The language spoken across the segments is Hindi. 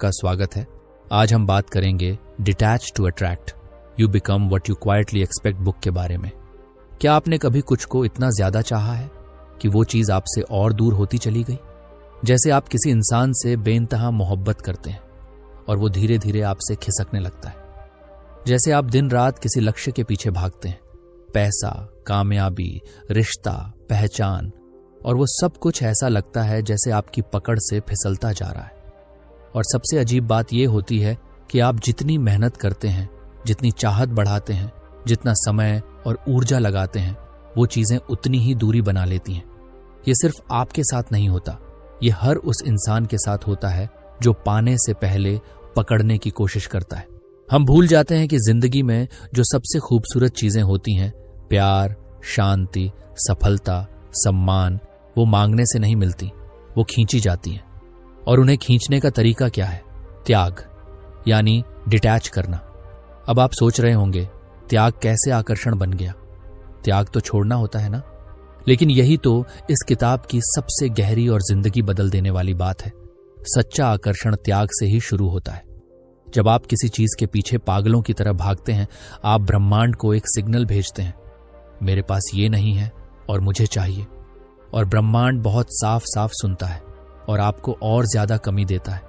आपका स्वागत है। आज हम बात करेंगे detach to attract, you become what you quietly expect book के बारे में। क्या आपने कभी कुछ को इतना ज्यादा चाहा है कि वो चीज आपसे और दूर होती चली गई? जैसे आप किसी इंसान से बेइंतहा मोहब्बत करते हैं और वो धीरे धीरे आपसे खिसकने लगता है। जैसे आप दिन रात किसी लक्ष्य के पीछे भागते हैं, पैसा, कामयाबी, रिश्ता, पहचान, और वो सब कुछ ऐसा लगता है जैसे आपकी पकड़ से फिसलता जा रहा है। और सबसे अजीब बात यह होती है कि आप जितनी मेहनत करते हैं, जितनी चाहत बढ़ाते हैं, जितना समय और ऊर्जा लगाते हैं, वो चीजें उतनी ही दूरी बना लेती हैं। ये सिर्फ आपके साथ नहीं होता, ये हर उस इंसान के साथ होता है जो पाने से पहले पकड़ने की कोशिश करता है। हम भूल जाते हैं कि जिंदगी में जो सबसे खूबसूरत चीजें होती हैं, प्यार, शांति, सफलता, सम्मान, वो मांगने से नहीं मिलती, वो खींची जाती हैं। और उन्हें खींचने का तरीका क्या है? त्याग, यानी डिटैच करना। अब आप सोच रहे होंगे, त्याग कैसे आकर्षण बन गया? त्याग तो छोड़ना होता है ना। लेकिन यही तो इस किताब की सबसे गहरी और जिंदगी बदल देने वाली बात है। सच्चा आकर्षण त्याग से ही शुरू होता है। जब आप किसी चीज के पीछे पागलों की तरह भागते हैं, आप ब्रह्मांड को एक सिग्नल भेजते हैं, मेरे पास ये नहीं है और मुझे चाहिए। और ब्रह्मांड बहुत साफ साफ सुनता है और आपको और ज्यादा कमी देता है।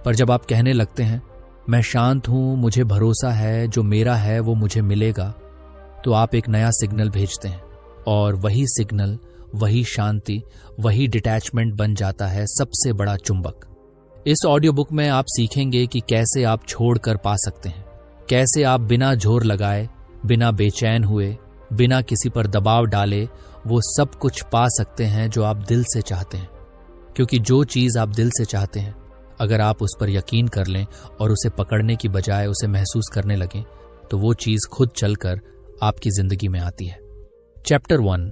पर जब आप कहने लगते हैं, मैं शांत हूं, मुझे भरोसा है, जो मेरा है वो मुझे मिलेगा, तो आप एक नया सिग्नल भेजते हैं। और वही सिग्नल, वही शांति, वही डिटैचमेंट बन जाता है सबसे बड़ा चुंबक। इस ऑडियो बुक में आप सीखेंगे कि कैसे आप छोड़कर पा सकते हैं, कैसे आप बिना जोर लगाए, बिना बेचैन हुए, बिना किसी पर दबाव डाले वो सब कुछ पा सकते हैं जो आप दिल से चाहते हैं। क्योंकि जो चीज आप दिल से चाहते हैं, अगर आप उस पर यकीन कर लें और उसे पकड़ने की बजाय उसे महसूस करने लगें, तो वो चीज खुद चलकर आपकी जिंदगी में आती है। चैप्टर 1,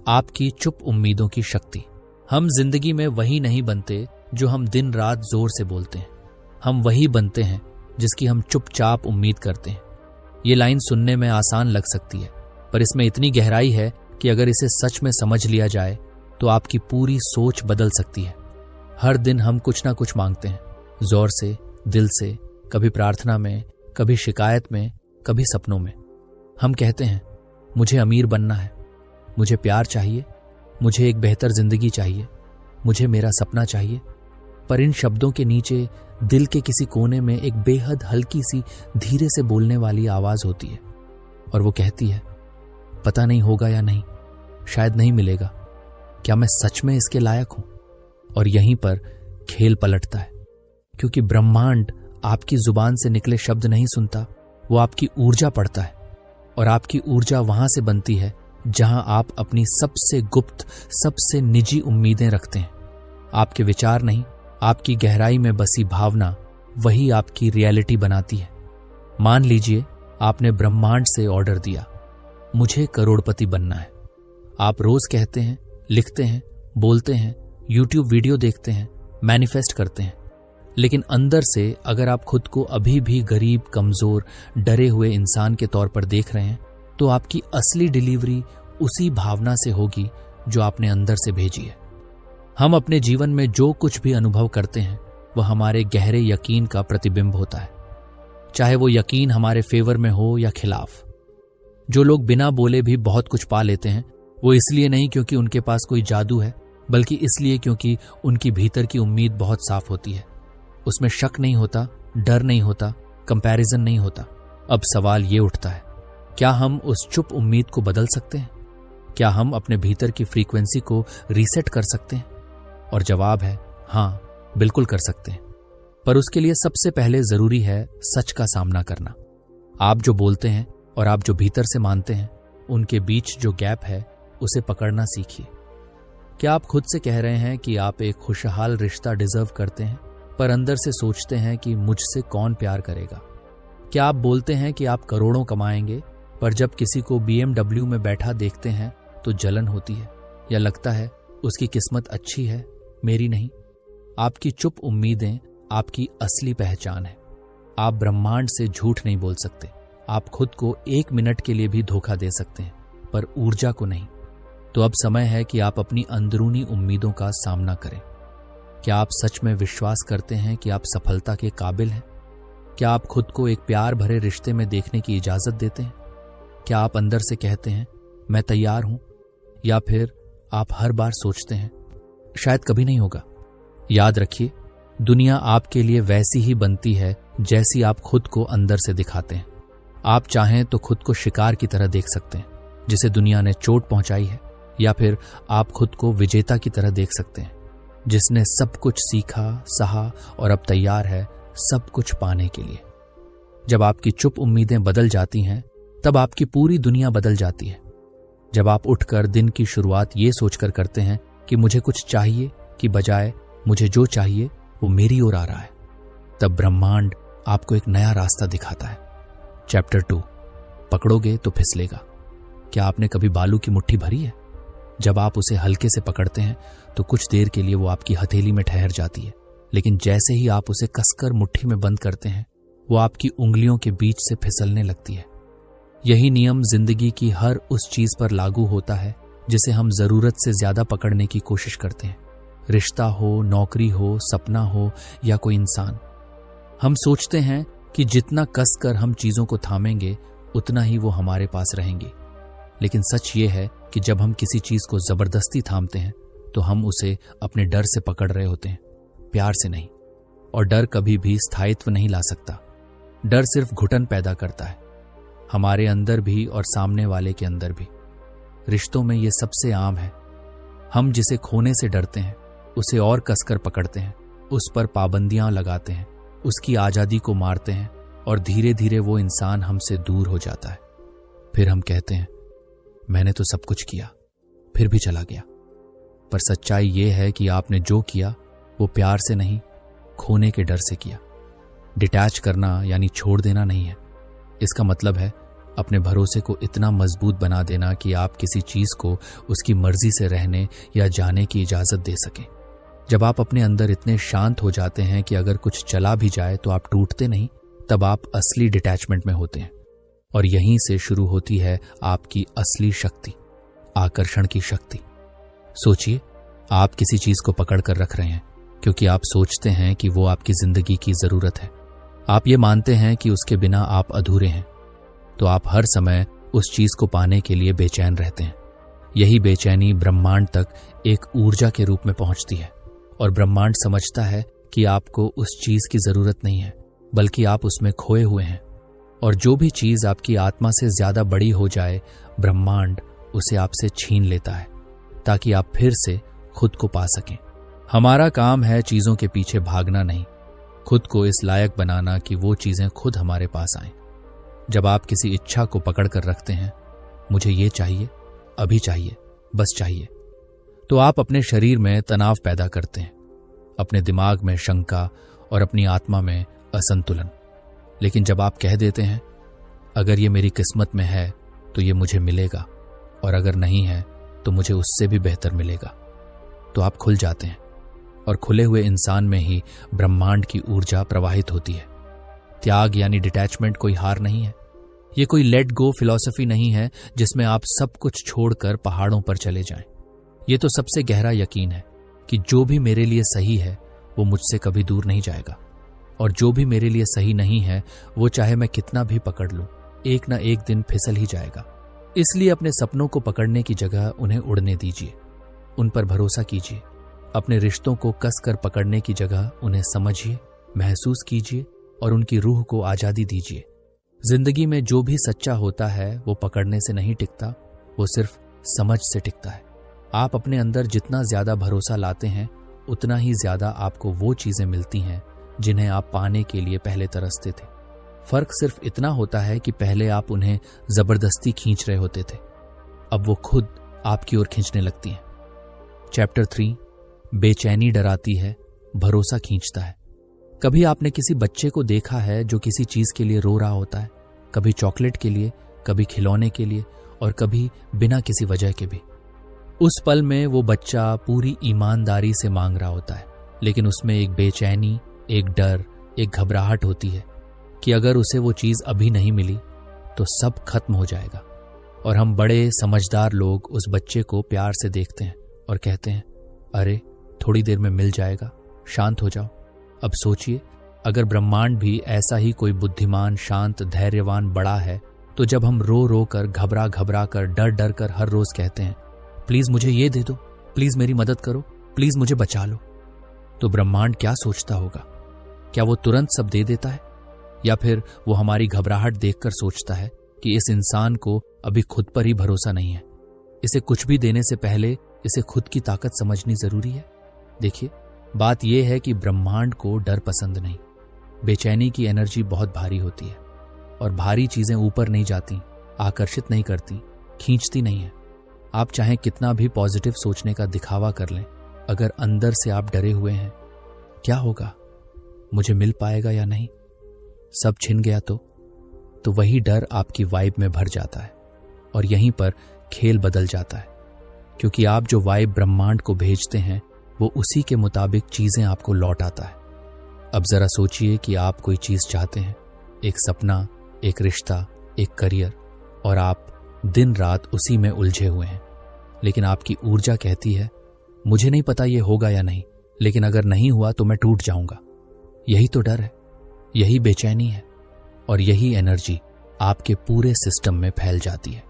आपकी चुप उम्मीदों की शक्ति। हम जिंदगी में वही नहीं बनते जो हम दिन रात जोर से बोलते हैं, हम वही बनते हैं जिसकी हम चुपचाप उम्मीद करते हैं। ये लाइन सुनने में आसान लग सकती है, पर इसमें इतनी गहराई है कि अगर इसे सच में समझ लिया जाए तो आपकी पूरी सोच बदल सकती है। हर दिन हम कुछ ना कुछ मांगते हैं, जोर से, दिल से, कभी प्रार्थना में, कभी शिकायत में, कभी सपनों में। हम कहते हैं, मुझे अमीर बनना है, मुझे प्यार चाहिए, मुझे एक बेहतर जिंदगी चाहिए, मुझे मेरा सपना चाहिए। पर इन शब्दों के नीचे दिल के किसी कोने में एक बेहद हल्की सी, धीरे से बोलने वाली आवाज होती है, और वो कहती है, पता नहीं होगा या नहीं, शायद नहीं मिलेगा, क्या मैं सच में इसके लायक हूं? और यहीं पर खेल पलटता है, क्योंकि ब्रह्मांड आपकी जुबान से निकले शब्द नहीं सुनता, वो आपकी ऊर्जा पढ़ता है। और आपकी ऊर्जा वहां से बनती है जहां आप अपनी सबसे गुप्त, सबसे निजी उम्मीदें रखते हैं। आपके विचार नहीं, आपकी गहराई में बसी भावना, वही आपकी रियलिटी बनाती है। मान लीजिए आपने ब्रह्मांड से ऑर्डर दिया, मुझे करोड़पति बनना है। आप रोज कहते हैं, लिखते हैं, बोलते हैं, यूट्यूब वीडियो देखते हैं, मैनिफेस्ट करते हैं, लेकिन अंदर से अगर आप खुद को अभी भी गरीब, कमजोर, डरे हुए इंसान के तौर पर देख रहे हैं, तो आपकी असली डिलीवरी उसी भावना से होगी जो आपने अंदर से भेजी है। हम अपने जीवन में जो कुछ भी अनुभव करते हैं, वह हमारे गहरे यकीन का प्रतिबिंब होता है, चाहे वो यकीन हमारे फेवर में हो या खिलाफ। जो लोग बिना बोले भी बहुत कुछ पा लेते हैं, वो इसलिए नहीं क्योंकि उनके पास कोई जादू है, बल्कि इसलिए क्योंकि उनकी भीतर की उम्मीद बहुत साफ होती है। उसमें शक नहीं होता, डर नहीं होता, कंपैरिजन नहीं होता। अब सवाल ये उठता है, क्या हम उस चुप उम्मीद को बदल सकते हैं? क्या हम अपने भीतर की फ्रीक्वेंसी को रीसेट कर सकते हैं? और जवाब है हाँ, बिल्कुल कर सकते हैं। पर उसके लिए सबसे पहले जरूरी है सच का सामना करना। आप जो बोलते हैं और आप जो भीतर से मानते हैं, उनके बीच जो गैप है, उसे पकड़ना सीखिए। क्या आप खुद से कह रहे हैं कि आप एक खुशहाल रिश्ता डिजर्व करते हैं, पर अंदर से सोचते हैं कि मुझसे कौन प्यार करेगा? क्या आप बोलते हैं कि आप करोड़ों कमाएंगे, पर जब किसी को BMW में बैठा देखते हैं तो जलन होती है, या लगता है उसकी किस्मत अच्छी है, मेरी नहीं? आपकी चुप उम्मीदें आपकी असली पहचान है। आप ब्रह्मांड से झूठ नहीं बोल सकते। आप खुद को 1 मिनट के लिए भी धोखा दे सकते हैं, पर ऊर्जा को नहीं। तो अब समय है कि आप अपनी अंदरूनी उम्मीदों का सामना करें। क्या आप सच में विश्वास करते हैं कि आप सफलता के काबिल हैं? क्या आप खुद को एक प्यार भरे रिश्ते में देखने की इजाजत देते हैं? क्या आप अंदर से कहते हैं मैं तैयार हूं? या फिर आप हर बार सोचते हैं शायद कभी नहीं होगा? याद रखिए, दुनिया आपके लिए वैसी ही बनती है जैसी आप खुद को अंदर से दिखाते हैं। आप चाहें तो खुद को शिकार की तरह देख सकते हैं जिसे दुनिया ने चोट पहुंचाई है, या फिर आप खुद को विजेता की तरह देख सकते हैं जिसने सब कुछ सीखा, सहा और अब तैयार है सब कुछ पाने के लिए। जब आपकी चुप उम्मीदें बदल जाती हैं, तब आपकी पूरी दुनिया बदल जाती है। जब आप उठकर दिन की शुरुआत ये सोचकर करते हैं कि मुझे कुछ चाहिए कि बजाय मुझे जो चाहिए वो मेरी ओर आ रहा है, तब ब्रह्मांड आपको एक नया रास्ता दिखाता है। चैप्टर 2, पकड़ोगे तो फिसलेगा। क्या आपने कभी बालू की मुट्ठी भरी है? जब आप उसे हल्के से पकड़ते हैं तो कुछ देर के लिए वो आपकी हथेली में ठहर जाती है, लेकिन जैसे ही आप उसे कसकर मुट्ठी में बंद करते हैं वो आपकी उंगलियों के बीच से फिसलने लगती है। यही नियम जिंदगी की हर उस चीज पर लागू होता है जिसे हम जरूरत से ज्यादा पकड़ने की कोशिश करते हैं। रिश्ता हो, नौकरी हो, सपना हो या कोई इंसान। हम सोचते हैं कि जितना कसकर हम चीजों को थामेंगे उतना ही वो हमारे पास रहेंगे, लेकिन सच ये है कि जब हम किसी चीज को जबरदस्ती थामते हैं तो हम उसे अपने डर से पकड़ रहे होते हैं, प्यार से नहीं। और डर कभी भी स्थायित्व नहीं ला सकता। डर सिर्फ घुटन पैदा करता है, हमारे अंदर भी और सामने वाले के अंदर भी। रिश्तों में ये सबसे आम है। हम जिसे खोने से डरते हैं उसे और कसकर पकड़ते हैं, उस पर पाबंदियां लगाते हैं, उसकी आजादी को मारते हैं और धीरे धीरे वो इंसान हमसे दूर हो जाता है। फिर हम कहते हैं मैंने तो सब कुछ किया, फिर भी चला गया। पर सच्चाई ये है कि आपने जो किया वो प्यार से नहीं, खोने के डर से किया। डिटैच करना यानी छोड़ देना नहीं है। इसका मतलब है अपने भरोसे को इतना मजबूत बना देना कि आप किसी चीज को उसकी मर्जी से रहने या जाने की इजाजत दे सकें। जब आप अपने अंदर इतने शांत हो जाते हैं कि अगर कुछ चला भी जाए तो आप टूटते नहीं, तब आप असली डिटैचमेंट में होते हैं। और यहीं से शुरू होती है आपकी असली शक्ति, आकर्षण की शक्ति। सोचिए, आप किसी चीज को पकड़ कर रख रहे हैं क्योंकि आप सोचते हैं कि वो आपकी जिंदगी की जरूरत है। आप ये मानते हैं कि उसके बिना आप अधूरे हैं, तो आप हर समय उस चीज को पाने के लिए बेचैन रहते हैं। यही बेचैनी ब्रह्मांड तक एक ऊर्जा के रूप में पहुंचती है और ब्रह्मांड समझता है कि आपको उस चीज की जरूरत नहीं है, बल्कि आप उसमें खोए हुए हैं। और जो भी चीज आपकी आत्मा से ज्यादा बड़ी हो जाए, ब्रह्मांड उसे आपसे छीन लेता है ताकि आप फिर से खुद को पा सकें। हमारा काम है चीजों के पीछे भागना नहीं, खुद को इस लायक बनाना कि वो चीजें खुद हमारे पास आएं। जब आप किसी इच्छा को पकड़ कर रखते हैं, मुझे ये चाहिए, अभी चाहिए, बस चाहिए, तो आप अपने शरीर में तनाव पैदा करते हैं, अपने दिमाग में शंका और अपनी आत्मा में असंतुलन। लेकिन जब आप कह देते हैं अगर ये मेरी किस्मत में है तो ये मुझे मिलेगा, और अगर नहीं है तो मुझे उससे भी बेहतर मिलेगा, तो आप खुल जाते हैं। और खुले हुए इंसान में ही ब्रह्मांड की ऊर्जा प्रवाहित होती है। त्याग यानी डिटैचमेंट कोई हार नहीं है। ये कोई लेट गो फिलॉसफी नहीं है जिसमें आप सब कुछ छोड़कर पहाड़ों पर चले जाएं। ये तो सबसे गहरा यकीन है कि जो भी मेरे लिए सही है वो मुझसे कभी दूर नहीं जाएगा, और जो भी मेरे लिए सही नहीं है वो चाहे मैं कितना भी पकड़ लूं, एक ना एक दिन फिसल ही जाएगा। इसलिए अपने सपनों को पकड़ने की जगह उन्हें उड़ने दीजिए, उन पर भरोसा कीजिए। अपने रिश्तों को कसकर पकड़ने की जगह उन्हें समझिए, महसूस कीजिए और उनकी रूह को आजादी दीजिए। जिंदगी में जो भी सच्चा होता है वो पकड़ने से नहीं टिकता, वो सिर्फ समझ से टिकता है। आप अपने अंदर जितना ज्यादा भरोसा लाते हैं उतना ही ज्यादा आपको वो चीजें मिलती हैं जिन्हें आप पाने के लिए पहले तरसते थे। फर्क सिर्फ इतना होता है कि पहले आप उन्हें जबरदस्ती खींच रहे होते थे, अब वो खुद आपकी ओर खींचने लगती हैं। चैप्टर 3, बेचैनी डराती है, भरोसा खींचता है। कभी आपने किसी बच्चे को देखा है जो किसी चीज के लिए रो रहा होता है, कभी चॉकलेट के लिए, कभी खिलौने के लिए और कभी बिना किसी वजह के भी। उस पल में वो बच्चा पूरी ईमानदारी से मांग रहा होता है, लेकिन उसमें एक बेचैनी, एक डर, एक घबराहट होती है कि अगर उसे वो चीज अभी नहीं मिली तो सब खत्म हो जाएगा। और हम बड़े समझदार लोग उस बच्चे को प्यार से देखते हैं और कहते हैं, अरे थोड़ी देर में मिल जाएगा, शांत हो जाओ। अब सोचिए, अगर ब्रह्मांड भी ऐसा ही कोई बुद्धिमान, शांत, धैर्यवान बड़ा है, तो जब हम रो रो कर, घबरा घबरा कर, डर डर कर हर रोज कहते हैं, प्लीज मुझे ये दे दो, प्लीज मेरी मदद करो, प्लीज मुझे बचा लो, तो ब्रह्मांड क्या सोचता होगा? क्या वो तुरंत सब दे देता है? या फिर वो हमारी घबराहट देखकर सोचता है कि इस इंसान को अभी खुद पर ही भरोसा नहीं है, इसे कुछ भी देने से पहले इसे खुद की ताकत समझनी जरूरी है? देखिए, बात यह है कि ब्रह्मांड को डर पसंद नहीं। बेचैनी की एनर्जी बहुत भारी होती है, और भारी चीजें ऊपर नहीं जाती, आकर्षित नहीं करती, खींचती नहीं है। आप चाहे कितना भी पॉजिटिव सोचने का दिखावा कर लें, अगर अंदर से आप डरे हुए हैं, क्या होगा? मुझे मिल पाएगा या नहीं? सब छिन गया तो वही डर आपकी वाइब में भर जाता है, और यहीं पर खेल बदल जाता है, क्योंकि आप जो वाइब ब्रह्मांड को भेजते हैं वो उसी के मुताबिक चीजें आपको लौट आता है। अब जरा सोचिए कि आप कोई चीज चाहते हैं, एक सपना, एक रिश्ता, एक करियर, और आप दिन रात उसी में उलझे हुए हैं, लेकिन आपकी ऊर्जा कहती है, मुझे नहीं पता ये होगा या नहीं, लेकिन अगर नहीं हुआ तो मैं टूट जाऊंगा। यही तो डर है, यही बेचैनी है, और यही एनर्जी आपके पूरे सिस्टम में फैल जाती है।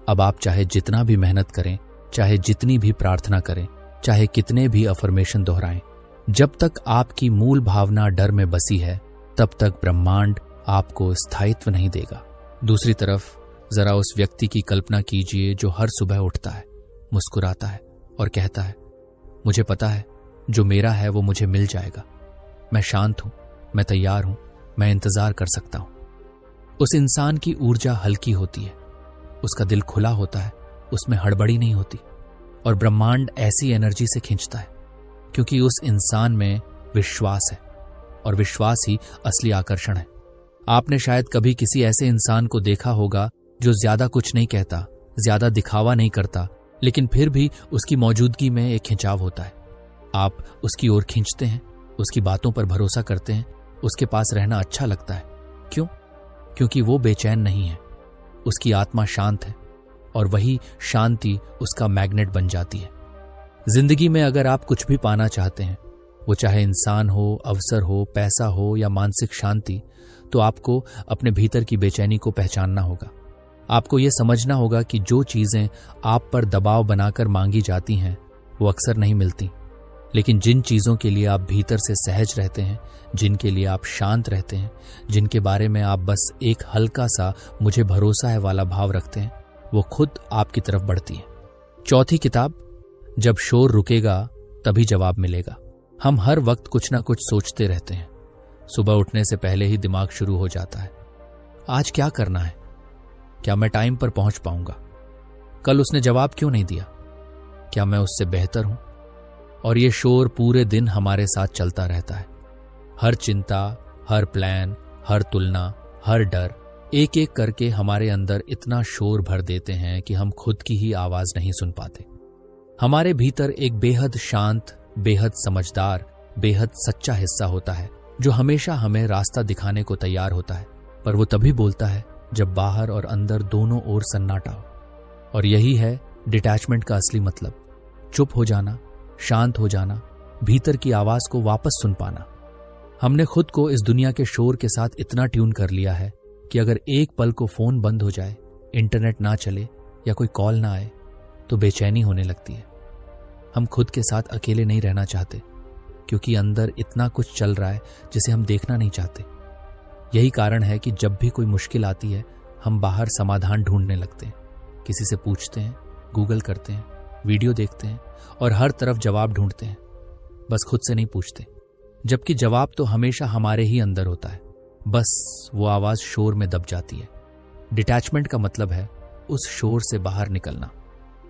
अब आप चाहे जितना भी मेहनत करें, चाहे जितनी भी प्रार्थना करें, चाहे कितने भी अफर्मेशन दोहराएं, जब तक आपकी मूल भावना डर में बसी है, तब तक ब्रह्मांड आपको स्थायित्व नहीं देगा। दूसरी तरफ जरा उस व्यक्ति की कल्पना कीजिए जो हर सुबह उठता है, मुस्कुराता है और कहता है, मुझे पता है जो मेरा है वो मुझे मिल जाएगा, मैं शांत हूं, मैं तैयार हूं, मैं इंतजार कर सकता हूं। उस इंसान की ऊर्जा हल्की होती है, उसका दिल खुला होता है, उसमें हड़बड़ी नहीं होती, और ब्रह्मांड ऐसी एनर्जी से खींचता है क्योंकि उस इंसान में विश्वास है, और विश्वास ही असली आकर्षण है। आपने शायद कभी किसी ऐसे इंसान को देखा होगा जो ज्यादा कुछ नहीं कहता, ज्यादा दिखावा नहीं करता, लेकिन फिर भी उसकी मौजूदगी में एक खिंचाव होता है। आप उसकी ओर खींचते हैं, उसकी बातों पर भरोसा करते हैं, उसके पास रहना अच्छा लगता है। क्यों? क्योंकि वो बेचैन नहीं है, उसकी आत्मा शांत है, और वही शांति उसका मैग्नेट बन जाती है। जिंदगी में अगर आप कुछ भी पाना चाहते हैं, वो चाहे इंसान हो, अवसर हो, पैसा हो या मानसिक शांति, तो आपको अपने भीतर की बेचैनी को पहचानना होगा। आपको यह समझना होगा कि जो चीजें आप पर दबाव बनाकर मांगी जाती हैं वो अक्सर नहीं मिलती, लेकिन जिन चीजों के लिए आप भीतर से सहज रहते हैं, जिनके लिए आप शांत रहते हैं, जिनके बारे में आप बस एक हल्का सा मुझे भरोसा है वाला भाव रखते हैं, वो खुद आपकी तरफ बढ़ती है। चौथी किताब, जब शोर रुकेगा तभी जवाब मिलेगा। हम हर वक्त कुछ ना कुछ सोचते रहते हैं। सुबह उठने से पहले ही दिमाग शुरू हो जाता है, आज क्या करना है, क्या मैं टाइम पर पहुंच पाऊंगा, कल उसने जवाब क्यों नहीं दिया, क्या मैं उससे बेहतर हूं? और ये शोर पूरे दिन हमारे साथ चलता रहता है। हर चिंता, हर प्लान, हर तुलना, हर डर एक एक करके हमारे अंदर इतना शोर भर देते हैं कि हम खुद की ही आवाज नहीं सुन पाते। हमारे भीतर एक बेहद शांत, बेहद समझदार, बेहद सच्चा हिस्सा होता है जो हमेशा हमें रास्ता दिखाने को तैयार होता है, पर वो तभी बोलता है जब बाहर और अंदर दोनों ओर सन्नाटा हो। और यही है डिटैचमेंट का असली मतलब, चुप हो जाना, शांत हो जाना, भीतर की आवाज को वापस सुन पाना। हमने खुद को इस दुनिया के शोर के साथ इतना ट्यून कर लिया है कि अगर एक पल को फोन बंद हो जाए, इंटरनेट ना चले या कोई कॉल ना आए, तो बेचैनी होने लगती है। हम खुद के साथ अकेले नहीं रहना चाहते, क्योंकि अंदर इतना कुछ चल रहा है जिसे हम देखना नहीं चाहते। यही कारण है कि जब भी कोई मुश्किल आती है, हम बाहर समाधान ढूंढने लगते हैं, किसी से पूछते हैं, गूगल करते हैं, वीडियो देखते हैं और हर तरफ जवाब ढूंढते हैं, बस खुद से नहीं पूछते, जबकि जवाब तो हमेशा हमारे ही अंदर होता है, बस वो आवाज शोर में दब जाती है। डिटैचमेंट का मतलब है उस शोर से बाहर निकलना,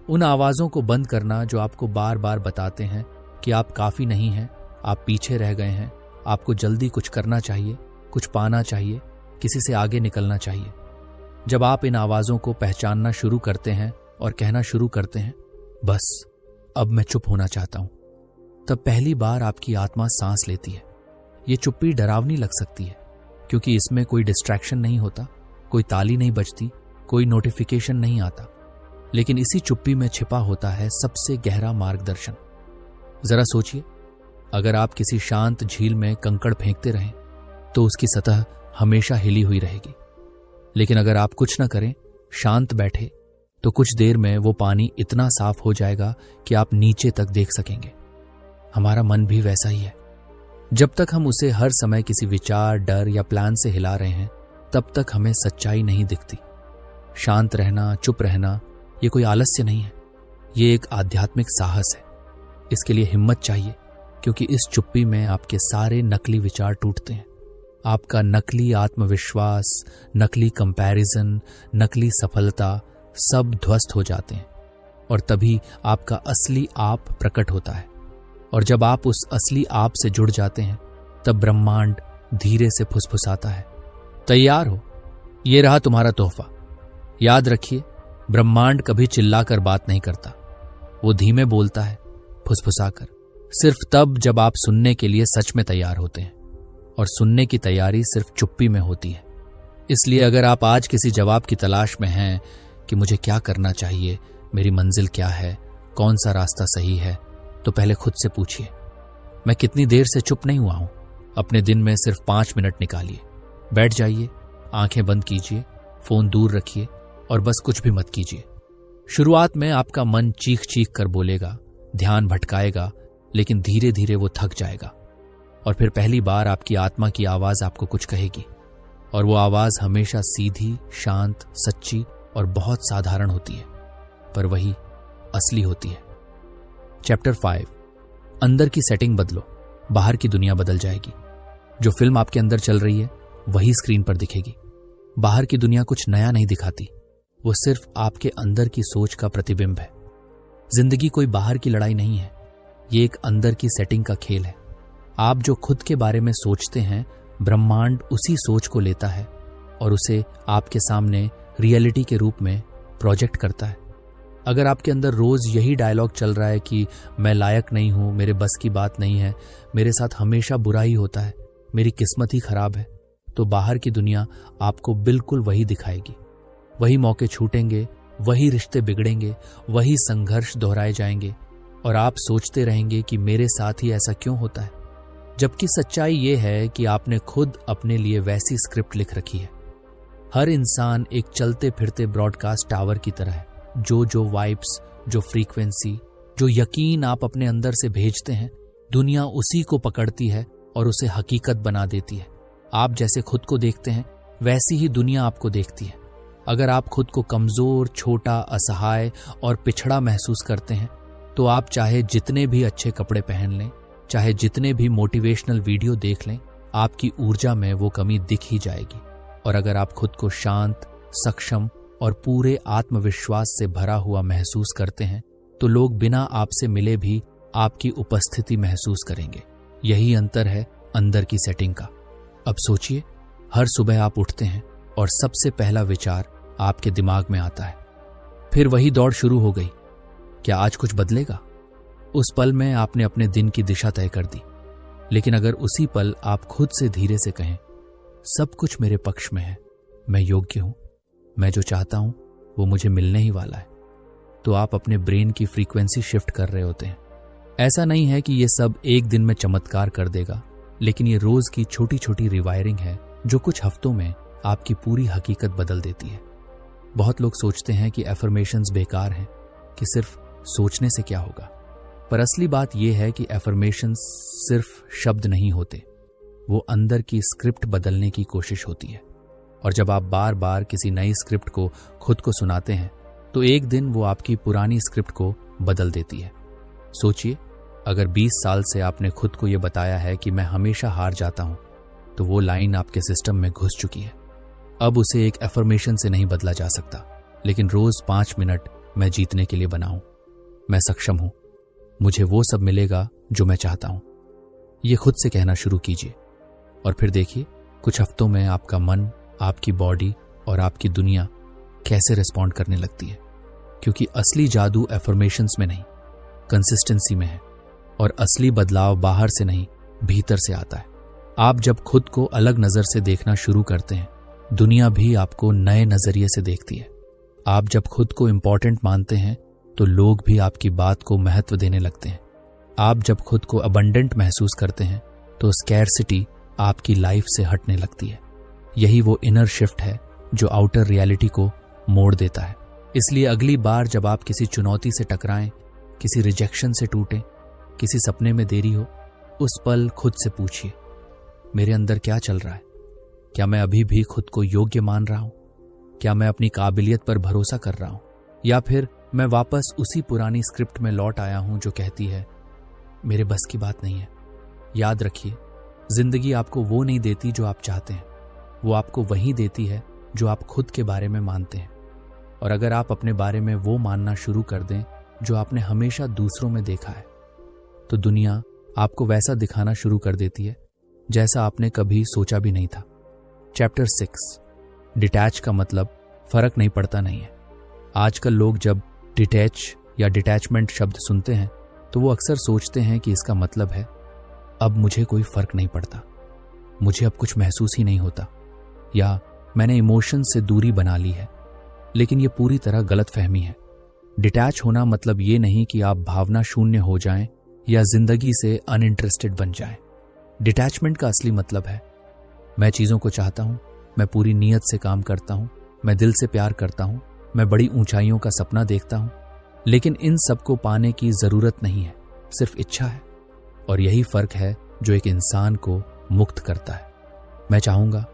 उन आवाजों को बंद करना जो आपको बार बार बताते हैं कि आप काफी नहीं हैं, आप पीछे रह गए हैं, आपको जल्दी कुछ करना चाहिए, कुछ पाना चाहिए, किसी से आगे निकलना चाहिए। जब आप इन आवाजों को पहचानना शुरू करते हैं और कहना शुरू करते हैं, बस अब मैं चुप होना चाहता हूं, तब पहली बार आपकी आत्मा सांस लेती है। ये चुप्पी डरावनी लग सकती है, क्योंकि इसमें कोई डिस्ट्रैक्शन नहीं होता, कोई ताली नहीं बजती, कोई नोटिफिकेशन नहीं आता, लेकिन इसी चुप्पी में छिपा होता है सबसे गहरा मार्गदर्शन। जरा सोचिए, अगर आप किसी शांत झील में कंकड़ फेंकते रहें तो उसकी सतह हमेशा हिली हुई रहेगी, लेकिन अगर आप कुछ न करें, शांत बैठे, तो कुछ देर में वो पानी इतना साफ हो जाएगा कि आप नीचे तक देख सकेंगे। हमारा मन भी वैसा ही है। जब तक हम उसे हर समय किसी विचार, डर या प्लान से हिला रहे हैं, तब तक हमें सच्चाई नहीं दिखती। शांत रहना, चुप रहना, ये कोई आलस्य नहीं है, ये एक आध्यात्मिक साहस है। इसके लिए हिम्मत चाहिए, क्योंकि इस चुप्पी में आपके सारे नकली विचार टूटते हैं। आपका नकली आत्मविश्वास, नकली कंपैरिजन, नकली सफलता सब ध्वस्त हो जाते हैं और तभी आपका असली आप प्रकट होता है। और जब आप उस असली आप से जुड़ जाते हैं, तब ब्रह्मांड धीरे से फुसफुसाता है, तैयार हो, ये रहा तुम्हारा तोहफा। याद रखिए, ब्रह्मांड कभी चिल्लाकर बात नहीं करता, वो धीमे बोलता है, फुसफुसाकर। सिर्फ तब जब आप सुनने के लिए सच में तैयार होते हैं, और सुनने की तैयारी सिर्फ चुप्पी में होती है। इसलिए अगर आप आज किसी जवाब की तलाश में हैं कि मुझे क्या करना चाहिए, मेरी मंजिल क्या है, कौन सा रास्ता सही है, तो पहले खुद से पूछिए, मैं कितनी देर से चुप नहीं हुआ हूं। अपने दिन में सिर्फ 5 मिनट निकालिए, बैठ जाइए, आंखें बंद कीजिए, फोन दूर रखिए और बस कुछ भी मत कीजिए। शुरुआत में आपका मन चीख चीख कर बोलेगा, ध्यान भटकाएगा, लेकिन धीरे धीरे वो थक जाएगा और फिर पहली बार आपकी आत्मा की आवाज आपको कुछ कहेगी। और वो आवाज हमेशा सीधी, शांत, सच्ची और बहुत साधारण होती है, पर वही असली होती है। चैप्टर 5, अंदर की सेटिंग बदलो, बाहर की दुनिया बदल जाएगी। जो फिल्म आपके अंदर चल रही है वही स्क्रीन पर दिखेगी। बाहर की दुनिया कुछ नया नहीं दिखाती, वो सिर्फ आपके अंदर की सोच का प्रतिबिंब है। जिंदगी कोई बाहर की लड़ाई नहीं है, ये एक अंदर की सेटिंग का खेल है। आप जो खुद के बारे में सोचते हैं, ब्रह्मांड उसी सोच को लेता है और उसे आपके सामने रियलिटी के रूप में प्रोजेक्ट करता है। अगर आपके अंदर रोज यही डायलॉग चल रहा है कि मैं लायक नहीं हूं, मेरे बस की बात नहीं है, मेरे साथ हमेशा बुरा ही होता है, मेरी किस्मत ही खराब है, तो बाहर की दुनिया आपको बिल्कुल वही दिखाएगी। वही मौके छूटेंगे, वही रिश्ते बिगड़ेंगे, वही संघर्ष दोहराए जाएंगे और आप सोचते रहेंगे कि मेरे साथ ही ऐसा क्यों होता है। जबकि सच्चाई ये है कि आपने खुद अपने लिए वैसी स्क्रिप्ट लिख रखी है। हर इंसान एक चलते फिरते ब्रॉडकास्ट टावर की तरह है। जो वाइब्स, जो फ्रीक्वेंसी, जो यकीन आप अपने अंदर से भेजते हैं, दुनिया उसी को पकड़ती है और उसे हकीकत बना देती है। आप जैसे खुद को देखते हैं, वैसी ही दुनिया आपको देखती है। अगर आप खुद को कमजोर, छोटा, असहाय और पिछड़ा महसूस करते हैं, तो आप चाहे जितने भी अच्छे कपड़े पहन लें, चाहे जितने भी मोटिवेशनल वीडियो देख लें, आपकी ऊर्जा में वो कमी दिख ही जाएगी। और अगर आप खुद को शांत, सक्षम और पूरे आत्मविश्वास से भरा हुआ महसूस करते हैं, तो लोग बिना आपसे मिले भी आपकी उपस्थिति महसूस करेंगे। यही अंतर है अंदर की सेटिंग का। अब सोचिए, हर सुबह आप उठते हैं और सबसे पहला विचार आपके दिमाग में आता है, फिर वही दौड़ शुरू हो गई, क्या आज कुछ बदलेगा? उस पल में आपने अपने दिन की दिशा तय कर दी। लेकिन अगर उसी पल आप खुद से धीरे से कहें, सब कुछ मेरे पक्ष में है, मैं योग्य हूं, मैं जो चाहता हूं वो मुझे मिलने ही वाला है, तो आप अपने ब्रेन की फ्रीक्वेंसी शिफ्ट कर रहे होते हैं। ऐसा नहीं है कि ये सब एक दिन में चमत्कार कर देगा, लेकिन ये रोज की छोटी छोटी रिवायरिंग है जो कुछ हफ्तों में आपकी पूरी हकीकत बदल देती है। बहुत लोग सोचते हैं कि एफर्मेशंस बेकार हैं, कि सिर्फ सोचने से क्या होगा, पर असली बात यह है कि एफर्मेशंस सिर्फ शब्द नहीं होते, वो अंदर की स्क्रिप्ट बदलने की कोशिश होती है। और जब आप बार बार किसी नई स्क्रिप्ट को खुद को सुनाते हैं, तो एक दिन वो आपकी पुरानी स्क्रिप्ट को बदल देती है। सोचिए, अगर 20 साल से आपने खुद को ये बताया है कि मैं हमेशा हार जाता हूं, तो वो लाइन आपके सिस्टम में घुस चुकी है। अब उसे एक एफर्मेशन से नहीं बदला जा सकता, लेकिन रोज 5 मिनट मैं जीतने के लिए बनाऊं, मैं सक्षम हूं, मुझे वो सब मिलेगा जो मैं चाहता हूं। ये खुद से कहना शुरू कीजिए और फिर देखिए कुछ हफ्तों में आपका मन, आपकी बॉडी और आपकी दुनिया कैसे रिस्पॉन्ड करने लगती है। क्योंकि असली जादू एफर्मेशंस में नहीं, कंसिस्टेंसी में है, और असली बदलाव बाहर से नहीं, भीतर से आता है। आप जब खुद को अलग नजर से देखना शुरू करते हैं, दुनिया भी आपको नए नजरिए से देखती है। आप जब खुद को इंपॉर्टेंट मानते हैं, तो लोग भी आपकी बात को महत्व देने लगते हैं। आप जब खुद को अबंडेंट महसूस करते हैं तो स्कैरसिटी आपकी लाइफ से हटने लगती है। यही वो इनर शिफ्ट है जो आउटर रियलिटी को मोड़ देता है। इसलिए अगली बार जब आप किसी चुनौती से टकराएं, किसी रिजेक्शन से टूटें, किसी सपने में देरी हो, उस पल खुद से पूछिए, मेरे अंदर क्या चल रहा है? क्या मैं अभी भी खुद को योग्य मान रहा हूं? क्या मैं अपनी काबिलियत पर भरोसा कर रहा हूं? या फिर मैं वापस उसी पुरानी स्क्रिप्ट में लौट आया हूं जो कहती है मेरे बस की बात नहीं है। याद रखिए, जिंदगी आपको वो नहीं देती जो आप चाहते हैं, वो आपको वही देती है जो आप खुद के बारे में मानते हैं। और अगर आप अपने बारे में वो मानना शुरू कर दें जो आपने हमेशा दूसरों में देखा है, तो दुनिया आपको वैसा दिखाना शुरू कर देती है जैसा आपने कभी सोचा भी नहीं था। चैप्टर 6, डिटैच का मतलब फर्क नहीं पड़ता नहीं है। आजकल लोग जब डिटैच या डिटैचमेंट शब्द सुनते हैं तो वो अक्सर सोचते हैं कि इसका मतलब है अब मुझे कोई फर्क नहीं पड़ता, मुझे अब कुछ महसूस ही नहीं होता, या मैंने इमोशन से दूरी बना ली है। लेकिन ये पूरी तरह गलत फहमी है। डिटैच होना मतलब ये नहीं कि आप भावना शून्य हो जाएं या जिंदगी से अनइंटरेस्टेड बन जाएं। डिटैचमेंट का असली मतलब है मैं चीजों को चाहता हूं, मैं पूरी नीयत से काम करता हूं, मैं दिल से प्यार करता हूं, मैं बड़ी ऊंचाइयों का सपना देखता हूं, लेकिन इन सब को पाने की जरूरत नहीं है, सिर्फ इच्छा है। और यही फर्क है जो एक इंसान को मुक्त करता है। मैं चाहूंगा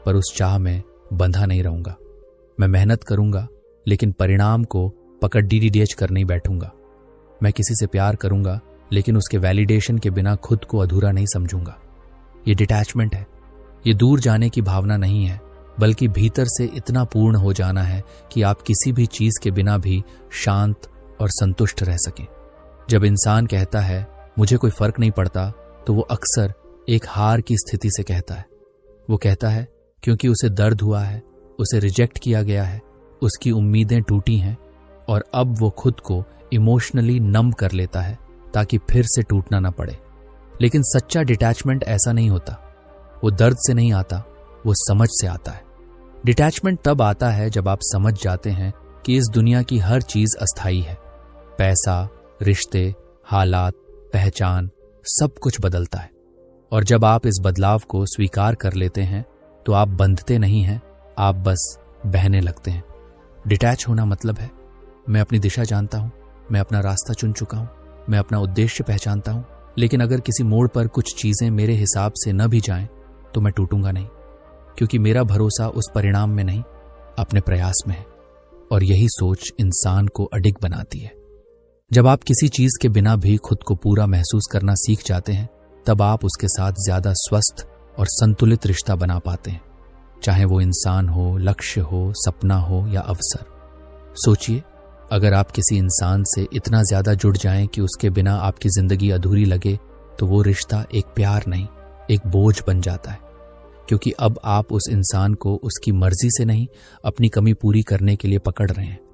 पर उस चाह में बंधा नहीं रहूंगा। मैं मेहनत करूंगा लेकिन परिणाम को पकड़ डीडीएच कर नहीं बैठूंगा। मैं किसी से प्यार करूंगा लेकिन उसके वैलिडेशन के बिना खुद को अधूरा नहीं समझूंगा। ये डिटैचमेंट है। ये दूर जाने की भावना नहीं है, बल्कि भीतर से इतना पूर्ण हो जाना है कि आप किसी भी चीज के बिना भी शांत और संतुष्ट रह सकें। जब इंसान कहता है मुझे कोई फर्क नहीं पड़ता, तो वो अक्सर एक हार की स्थिति से कहता है। वो कहता है क्योंकि उसे दर्द हुआ है, उसे रिजेक्ट किया गया है, उसकी उम्मीदें टूटी हैं और अब वो खुद को इमोशनली नम कर लेता है ताकि फिर से टूटना ना पड़े। लेकिन सच्चा डिटैचमेंट ऐसा नहीं होता। वो दर्द से नहीं आता, वो समझ से आता है। डिटैचमेंट तब आता है जब आप समझ जाते हैं कि इस दुनिया की हर चीज अस्थायी है। पैसा, रिश्ते, हालात, पहचान, सब कुछ बदलता है। और जब आप इस बदलाव को स्वीकार कर लेते हैं तो आप बंधते नहीं हैं, आप बस बहने लगते हैं। डिटैच होना मतलब है मैं अपनी दिशा जानता हूं, मैं अपना रास्ता चुन चुका हूं, मैं अपना उद्देश्य पहचानता हूं, लेकिन अगर किसी मोड़ पर कुछ चीजें मेरे हिसाब से न भी जाएं तो मैं टूटूंगा नहीं, क्योंकि मेरा भरोसा उस परिणाम में नहीं, अपने प्रयास में है। और यही सोच इंसान को अडिग बनाती है। जब आप किसी चीज के बिना भी खुद को पूरा महसूस करना सीख जाते हैं, तब आप उसके साथ ज्यादा स्वस्थ और संतुलित रिश्ता बना पाते हैं, चाहे वो इंसान हो, लक्ष्य हो, सपना हो या अवसर। सोचिए, अगर आप किसी इंसान से इतना ज्यादा जुड़ जाएं कि उसके बिना आपकी जिंदगी अधूरी लगे, तो वो रिश्ता एक प्यार नहीं, एक बोझ बन जाता है, क्योंकि अब आप उस इंसान को उसकी मर्जी से नहीं, अपनी कमी पूरी करने के लिए पकड़ रहे हैं।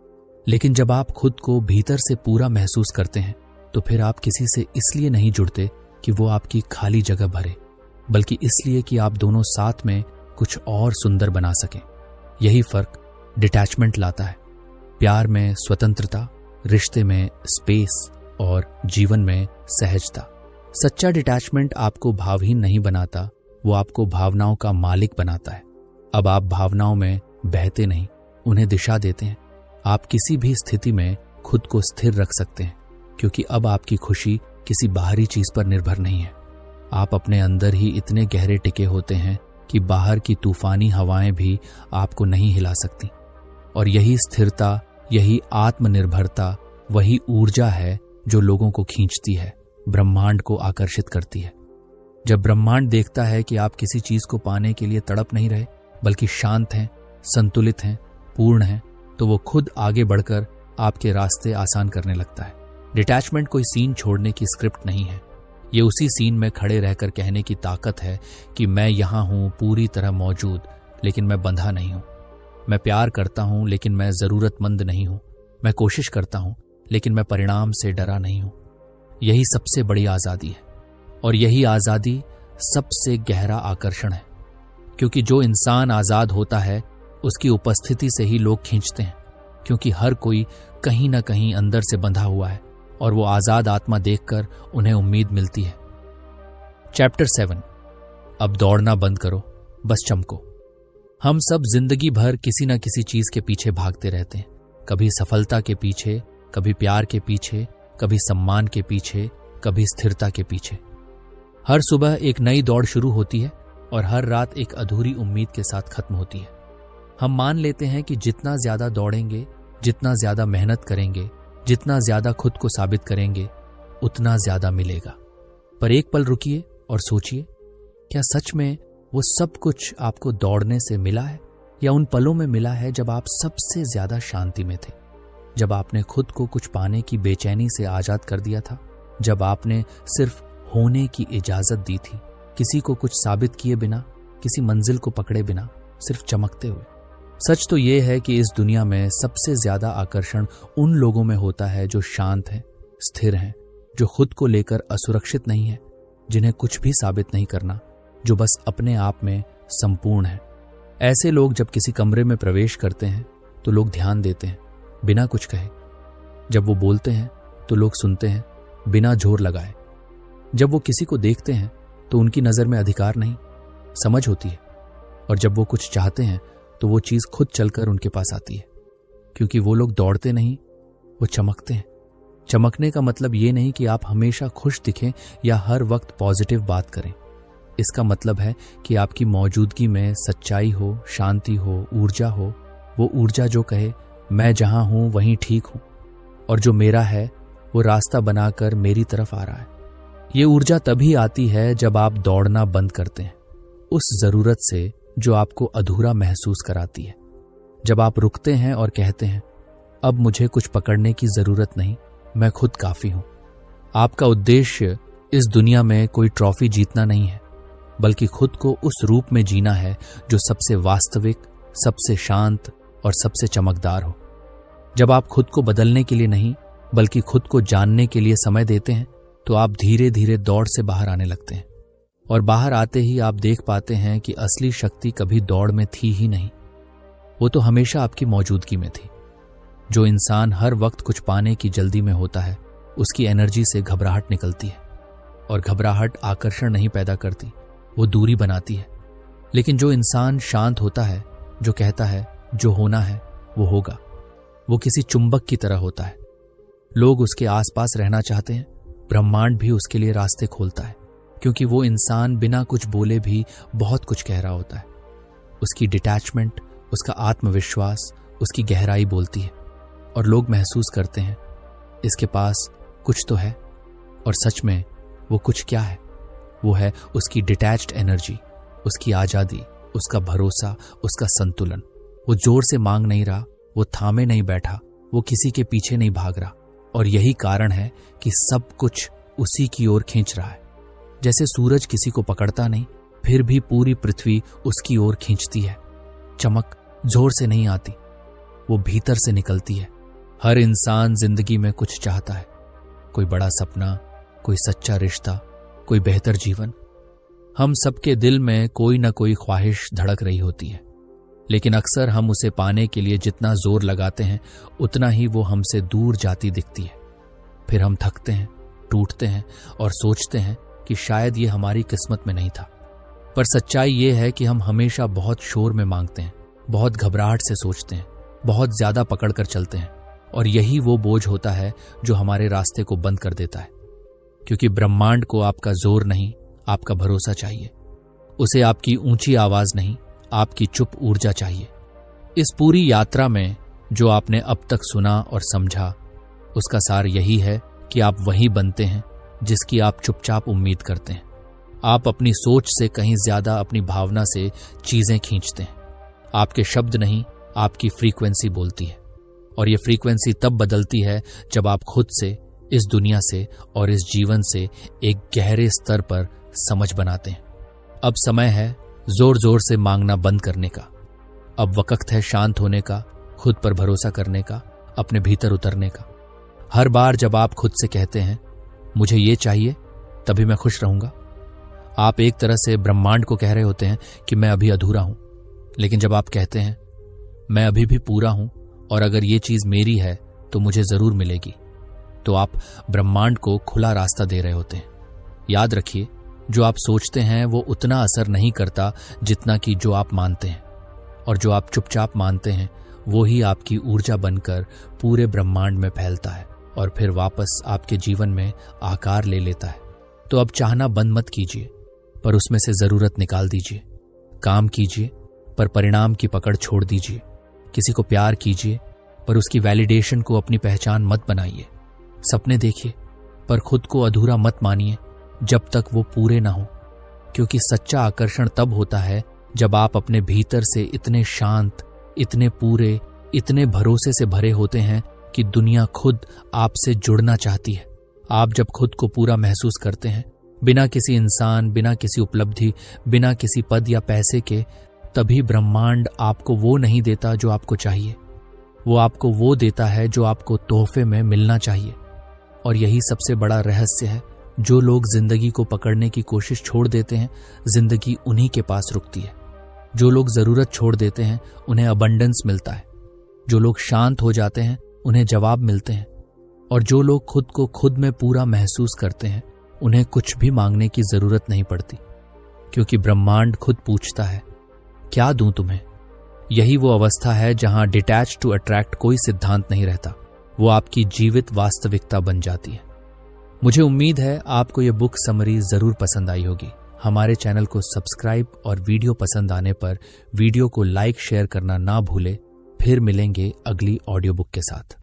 लेकिन जब आप खुद को भीतर से पूरा महसूस करते हैं, तो फिर आप किसी से इसलिए नहीं जुड़ते कि वो आपकी खाली जगह भरे, बल्कि इसलिए कि आप दोनों साथ में कुछ और सुंदर बना सकें। यही फर्क डिटैचमेंट लाता है। प्यार में स्वतंत्रता, रिश्ते में स्पेस और जीवन में सहजता। सच्चा डिटैचमेंट आपको भावहीन नहीं बनाता, वो आपको भावनाओं का मालिक बनाता है। अब आप भावनाओं में बहते नहीं, उन्हें दिशा देते हैं। आप किसी भी स्थिति में खुद को स्थिर रख सकते हैं, क्योंकि अब आपकी खुशी किसी बाहरी चीज पर निर्भर नहीं है। आप अपने अंदर ही इतने गहरे टिके होते हैं कि बाहर की तूफानी हवाएं भी आपको नहीं हिला सकती। और यही स्थिरता, यही आत्मनिर्भरता, वही ऊर्जा है जो लोगों को खींचती है, ब्रह्मांड को आकर्षित करती है। जब ब्रह्मांड देखता है कि आप किसी चीज को पाने के लिए तड़प नहीं रहे, बल्कि शांत हैं, संतुलित हैं, पूर्ण हैं, तो वो खुद आगे बढ़कर आपके रास्ते आसान करने लगता है। डिटैचमेंट कोई सीन छोड़ने की स्क्रिप्ट नहीं है। ये उसी सीन में खड़े रहकर कहने की ताकत है कि मैं यहां हूं, पूरी तरह मौजूद, लेकिन मैं बंधा नहीं हूं। मैं प्यार करता हूं, लेकिन मैं जरूरतमंद नहीं हूं। मैं कोशिश करता हूं, लेकिन मैं परिणाम से डरा नहीं हूं। यही सबसे बड़ी आजादी है, और यही आजादी सबसे गहरा आकर्षण है, क्योंकि जो इंसान आजाद होता है उसकी उपस्थिति से ही लोग खींचते हैं, क्योंकि हर कोई कहीं ना कहीं अंदर से बंधा हुआ है और वो आजाद आत्मा देखकर उन्हें उम्मीद मिलती है। चैप्टर 7, अब दौड़ना बंद करो, बस चमको। हम सब जिंदगी भर किसी न किसी चीज के पीछे भागते रहते हैं, कभी सफलता के पीछे, कभी प्यार के पीछे, कभी सम्मान के पीछे, कभी स्थिरता के पीछे। हर सुबह एक नई दौड़ शुरू होती है और हर रात एक अधूरी उम्मीद के साथ खत्म होती है। हम मान लेते हैं कि जितना ज्यादा दौड़ेंगे, जितना ज्यादा मेहनत करेंगे, जितना ज्यादा खुद को साबित करेंगे, उतना ज्यादा मिलेगा। पर एक पल रुकिए और सोचिए, क्या सच में वो सब कुछ आपको दौड़ने से मिला है, या उन पलों में मिला है जब आप सबसे ज्यादा शांति में थे, जब आपने खुद को कुछ पाने की बेचैनी से आजाद कर दिया था, जब आपने सिर्फ होने की इजाजत दी थी, किसी को कुछ साबित किए बिना, किसी मंजिल को पकड़े बिना, सिर्फ चमकते हुए। सच तो ये है कि इस दुनिया में सबसे ज्यादा आकर्षण उन लोगों में होता है जो शांत हैं, स्थिर हैं, जो खुद को लेकर असुरक्षित नहीं है, जिन्हें कुछ भी साबित नहीं करना, जो बस अपने आप में संपूर्ण है। ऐसे लोग जब किसी कमरे में प्रवेश करते हैं तो लोग ध्यान देते हैं बिना कुछ कहे। जब वो बोलते हैं तो लोग सुनते हैं बिना जोर लगाए। जब वो किसी को देखते हैं तो उनकी नजर में अधिकार नहीं, समझ होती है। और जब वो कुछ चाहते हैं तो वो चीज खुद चलकर उनके पास आती है, क्योंकि वो लोग दौड़ते नहीं, वो चमकते हैं। चमकने का मतलब ये नहीं कि आप हमेशा खुश दिखें या हर वक्त पॉजिटिव बात करें। इसका मतलब है कि आपकी मौजूदगी में सच्चाई हो, शांति हो, ऊर्जा हो। वो ऊर्जा जो कहे मैं जहां हूं वहीं ठीक हूं, और जो मेरा है वो रास्ता बनाकर मेरी तरफ आ रहा है। ये ऊर्जा तभी आती है जब आप दौड़ना बंद करते हैं उस जरूरत से जो आपको अधूरा महसूस कराती है। जब आप रुकते हैं और कहते हैं अब मुझे कुछ पकड़ने की जरूरत नहीं, मैं खुद काफी हूं। आपका उद्देश्य इस दुनिया में कोई ट्रॉफी जीतना नहीं है, बल्कि खुद को उस रूप में जीना है जो सबसे वास्तविक, सबसे शांत और सबसे चमकदार हो। जब आप खुद को बदलने के लिए नहीं, बल्कि खुद को जानने के लिए समय देते हैं, तो आप धीरे धीरे दौड़ से बाहर आने लगते हैं। और बाहर आते ही आप देख पाते हैं कि असली शक्ति कभी दौड़ में थी ही नहीं, वो तो हमेशा आपकी मौजूदगी में थी। जो इंसान हर वक्त कुछ पाने की जल्दी में होता है, उसकी एनर्जी से घबराहट निकलती है, और घबराहट आकर्षण नहीं पैदा करती, वो दूरी बनाती है। लेकिन जो इंसान शांत होता है, जो कहता है जो होना है वो होगा, वो किसी चुंबक की तरह होता है। लोग उसके आसपास रहना चाहते हैं, ब्रह्मांड भी उसके लिए रास्ते खोलता है, क्योंकि वो इंसान बिना कुछ बोले भी बहुत कुछ कह रहा होता है। उसकी डिटैचमेंट, उसका आत्मविश्वास, उसकी गहराई बोलती है, और लोग महसूस करते हैं इसके पास कुछ तो है। और सच में वो कुछ क्या है? वो है उसकी डिटैच्ड एनर्जी, उसकी आजादी, उसका भरोसा, उसका संतुलन। वो जोर से मांग नहीं रहा, वो थामे नहीं बैठा, वो किसी के पीछे नहीं भाग रहा। और यही कारण है कि सब कुछ उसी की ओर खींच रहा है। जैसे सूरज किसी को पकड़ता नहीं, फिर भी पूरी पृथ्वी उसकी ओर खींचती है। चमक जोर से नहीं आती, वो भीतर से निकलती है। हर इंसान जिंदगी में कुछ चाहता है, कोई बड़ा सपना, कोई सच्चा रिश्ता, कोई बेहतर जीवन। हम सबके दिल में कोई ना कोई ख्वाहिश धड़क रही होती है, लेकिन अक्सर हम उसे पाने के लिए जितना जोर लगाते हैं, उतना ही वो हमसे दूर जाती दिखती है। फिर हम थकते हैं, टूटते हैं और सोचते हैं कि शायद ये हमारी किस्मत में नहीं था। पर सच्चाई ये है कि हम हमेशा बहुत शोर में मांगते हैं, बहुत घबराहट से सोचते हैं, बहुत ज्यादा पकड़ कर चलते हैं, और यही वो बोझ होता है जो हमारे रास्ते को बंद कर देता है। क्योंकि ब्रह्मांड को आपका जोर नहीं, आपका भरोसा चाहिए। उसे आपकी ऊंची आवाज नहीं, आपकी चुप ऊर्जा चाहिए। इस पूरी यात्रा में जो आपने अब तक सुना और समझा, उसका सार यही है कि आप वही बनते हैं जिसकी आप चुपचाप उम्मीद करते हैं। आप अपनी सोच से कहीं ज्यादा अपनी भावना से चीजें खींचते हैं। आपके शब्द नहीं, आपकी फ्रीक्वेंसी बोलती है, और ये फ्रीक्वेंसी तब बदलती है जब आप खुद से, इस दुनिया से और इस जीवन से एक गहरे स्तर पर समझ बनाते हैं। अब समय है जोर जोर से मांगना बंद करने का। अब वक्त है शांत होने का, खुद पर भरोसा करने का, अपने भीतर उतरने का। हर बार जब आप खुद से कहते हैं मुझे ये चाहिए तभी मैं खुश रहूंगा, आप एक तरह से ब्रह्मांड को कह रहे होते हैं कि मैं अभी अधूरा हूं। लेकिन जब आप कहते हैं मैं अभी भी पूरा हूं, और अगर ये चीज मेरी है तो मुझे जरूर मिलेगी, तो आप ब्रह्मांड को खुला रास्ता दे रहे होते हैं। याद रखिए, जो आप सोचते हैं वो उतना असर नहीं करता जितना कि जो आप मानते हैं, और जो आप चुपचाप मानते हैं वो ही आपकी ऊर्जा बनकर पूरे ब्रह्मांड में फैलता है और फिर वापस आपके जीवन में आकार ले लेता है। तो अब चाहना बंद मत कीजिए, पर उसमें से जरूरत निकाल दीजिए। काम कीजिए, पर परिणाम की पकड़ छोड़ दीजिए। किसी को प्यार कीजिए, पर उसकी वैलिडेशन को अपनी पहचान मत बनाइए। सपने देखिए, पर खुद को अधूरा मत मानिए जब तक वो पूरे ना हो, क्योंकि सच्चा आकर्षण तब होता है जब आप अपने भीतर से इतने शांत, इतने पूरे, इतने भरोसे से भरे होते हैं कि दुनिया खुद आपसे जुड़ना चाहती है। आप जब खुद को पूरा महसूस करते हैं, बिना किसी इंसान, बिना किसी उपलब्धि, बिना किसी पद या पैसे के, तभी ब्रह्मांड आपको वो नहीं देता जो आपको चाहिए। वो आपको वो देता है जो आपको तोहफे में मिलना चाहिए। और यही सबसे बड़ा रहस्य है। जो लोग जिंदगी को पकड़ने की कोशिश छोड़ देते हैं, जिंदगी उन्हीं के पास रुकती है। जो लोग जरूरत छोड़ देते हैं, उन्हें अबंडेंस मिलता है। जो लोग शांत हो जाते हैं, उन्हें जवाब मिलते हैं। और जो लोग खुद को खुद में पूरा महसूस करते हैं, उन्हें कुछ भी मांगने की जरूरत नहीं पड़ती, क्योंकि ब्रह्मांड खुद पूछता है, क्या दूं तुम्हें? यही वो अवस्था है जहां डिटैच टू अट्रैक्ट कोई सिद्धांत नहीं रहता। वो आपकी जीवित वास्तविकता बन जाती है। मुझे उम्मीद है आपको ये बुक समरी जरूर पसंद आई होगी। हमारे चैनल को सब्सक्राइब और वीडियो पसंद आने पर वीडियो को लाइक शेयर करना ना भूले। फिर मिलेंगे अगली ऑडियो बुक के साथ।